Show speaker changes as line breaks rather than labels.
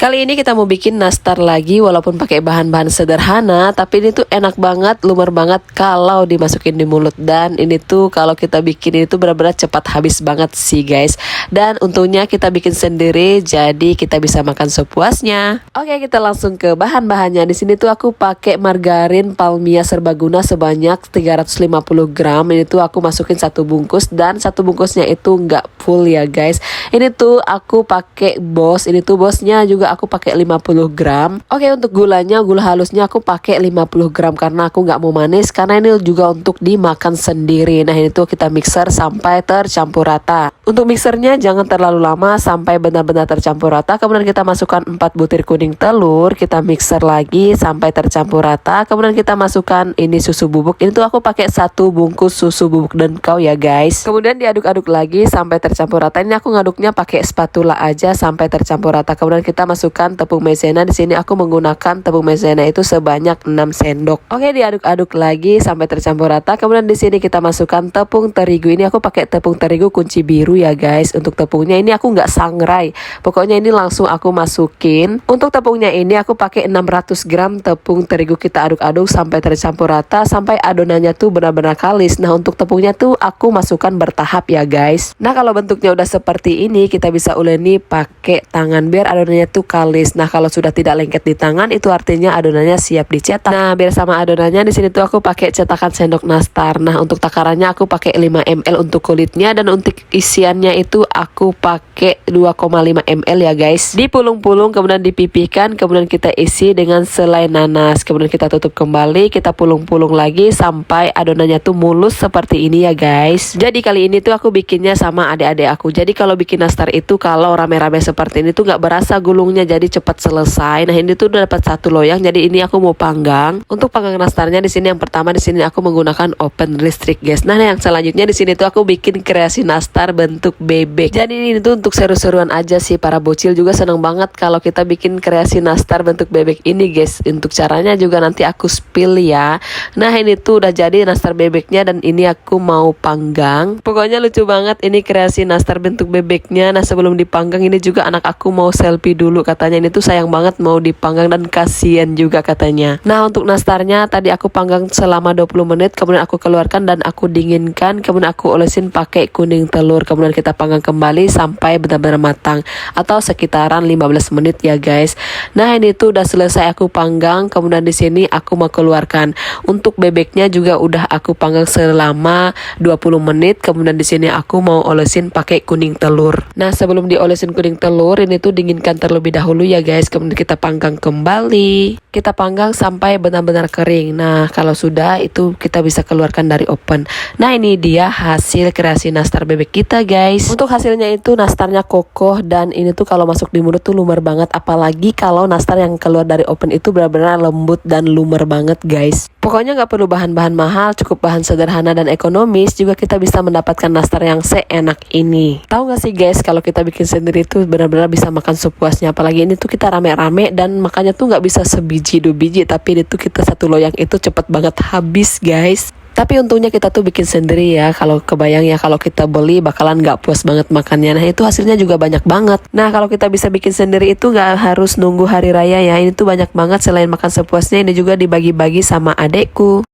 Kali ini kita mau bikin nastar lagi walaupun pakai bahan-bahan sederhana, tapi ini tuh enak banget, lumer banget kalau dimasukin di mulut. Dan ini tuh kalau kita bikin ini tuh benar-benar cepat habis banget sih guys. Dan untungnya kita bikin sendiri jadi kita bisa makan sepuasnya. Oke, kita langsung ke bahan-bahannya. Di sini tuh aku pakai margarin Palmia serbaguna sebanyak 350 gram. Ini tuh aku masukin satu bungkus dan satu bungkusnya itu nggak full ya guys. Ini tuh aku pakai Boss. Ini tuh Bossnya juga aku pakai 50 gram. Oke, untuk gulanya, gula halusnya aku pakai 50 gram karena aku nggak mau manis, karena ini juga untuk dimakan sendiri. Nah, ini tuh kita mixer sampai tercampur rata. Untuk mixernya jangan terlalu lama sampai benar-benar tercampur rata. Kemudian kita masukkan 4 butir kuning telur, kita mixer lagi sampai tercampur rata. Kemudian kita masukkan ini susu bubuk. Ini tuh aku pakai 1 bungkus susu bubuk dan kau ya guys. Kemudian diaduk-aduk lagi sampai tercampur rata. Ini aku ngaduknya pakai spatula aja sampai tercampur rata. Kemudian kita masukkan tepung maizena. Di sini aku menggunakan tepung maizena itu sebanyak 6 sendok. Oke, diaduk-aduk lagi sampai tercampur rata. Kemudian di sini kita masukkan tepung terigu. Ini aku pakai tepung terigu kunci biru ya guys. Untuk tepungnya ini aku nggak sangrai. Pokoknya ini langsung aku masukin. Untuk tepungnya ini aku pakai 600 gram tepung terigu. Kita aduk-aduk sampai tercampur rata sampai adonannya tuh benar-benar kalis. Nah, untuk tepungnya tuh aku masukkan bertahap ya guys. Nah, kalau bentuknya udah seperti ini kita bisa uleni pakai tangan biar adonannya tuh kalis. Nah, kalau sudah tidak lengket di tangan itu artinya adonannya siap dicetak. Nah, biar sama adonannya di sini tuh aku pakai cetakan sendok nastar. Nah, untuk takarannya aku pakai 5 ml untuk kulitnya, dan untuk isiannya itu aku pakai 2,5 ml ya guys. Dipulung-pulung kemudian dipipihkan, kemudian kita isi dengan selai nanas. Kemudian kita tutup kembali, kita pulung-pulung lagi sampai adonannya tuh mulus seperti ini ya guys. Jadi kali ini tuh aku bikinnya sama adik-adik aku. Jadi kalau bikin nastar itu kalau rame-rame seperti ini tuh nggak berasa gulungnya, jadi cepat selesai. Nah, ini tuh udah dapat 1 loyang, jadi ini aku mau panggang. Untuk panggang nastarnya di sini yang pertama di sini aku menggunakan oven listrik guys. Nah, yang selanjutnya di sini tuh aku bikin kreasi nastar bentuk bebek. Jadi ini tuh untuk seru-seruan aja sih, para bocil juga seneng banget kalau kita bikin kreasi nastar bentuk bebek ini guys. Untuk caranya juga nanti aku spill ya. Nah, ini tuh udah jadi nastar bebeknya dan ini aku mau panggang. Pokoknya lucu banget ini kreasi nastar bentuk bebeknya. Nah, sebelum dipanggang ini juga anak aku mau selfie dulu, katanya ini tuh sayang banget mau dipanggang dan kasihan juga katanya. Nah, untuk nastarnya tadi aku panggang selama 20 menit, kemudian aku keluarkan dan aku dinginkan, kemudian aku olesin pakai kuning telur, kemudian kita panggang kembali sampai benar-benar matang atau sekitaran 15 menit ya guys. Nah, ini tuh udah selesai aku panggang, kemudian di sini aku mau keluarkan. Untuk bebeknya juga udah aku panggang selama 20 menit, kemudian di sini aku mau olesin pakai kuning telur. Nah, sebelum diolesin kuning telur ini tuh dinginkan terlebih dahulu ya guys, kemudian kita panggang kembali. Kita panggang sampai benar-benar kering. Nah, kalau sudah itu kita bisa keluarkan dari oven. Nah, ini dia hasil kreasi nastar bebek kita guys. Untuk hasilnya itu nastarnya kokoh dan ini tuh kalau masuk di mulut tuh lumer banget, apalagi kalau nastar yang keluar dari oven itu benar-benar lembut dan lumer banget guys. Pokoknya nggak perlu bahan-bahan mahal, cukup bahan sederhana dan ekonomis juga kita bisa mendapatkan nastar yang seenak ini. Tahu nggak sih guys, kalau kita bikin sendiri tuh benar-benar bisa makan sepuasnya. Apalagi ini tuh kita rame-rame dan makannya tuh nggak bisa sebiji 2 biji, tapi itu kita 1 loyang itu cepet banget habis guys. Tapi untungnya kita tuh bikin sendiri ya. Kalau kebayang ya kalau kita beli bakalan nggak puas banget makannya. Nah, itu hasilnya juga banyak banget. Nah, kalau kita bisa bikin sendiri itu nggak harus nunggu hari raya ya. Ini tuh banyak banget, selain makan sepuasnya ini juga dibagi-bagi sama adekku.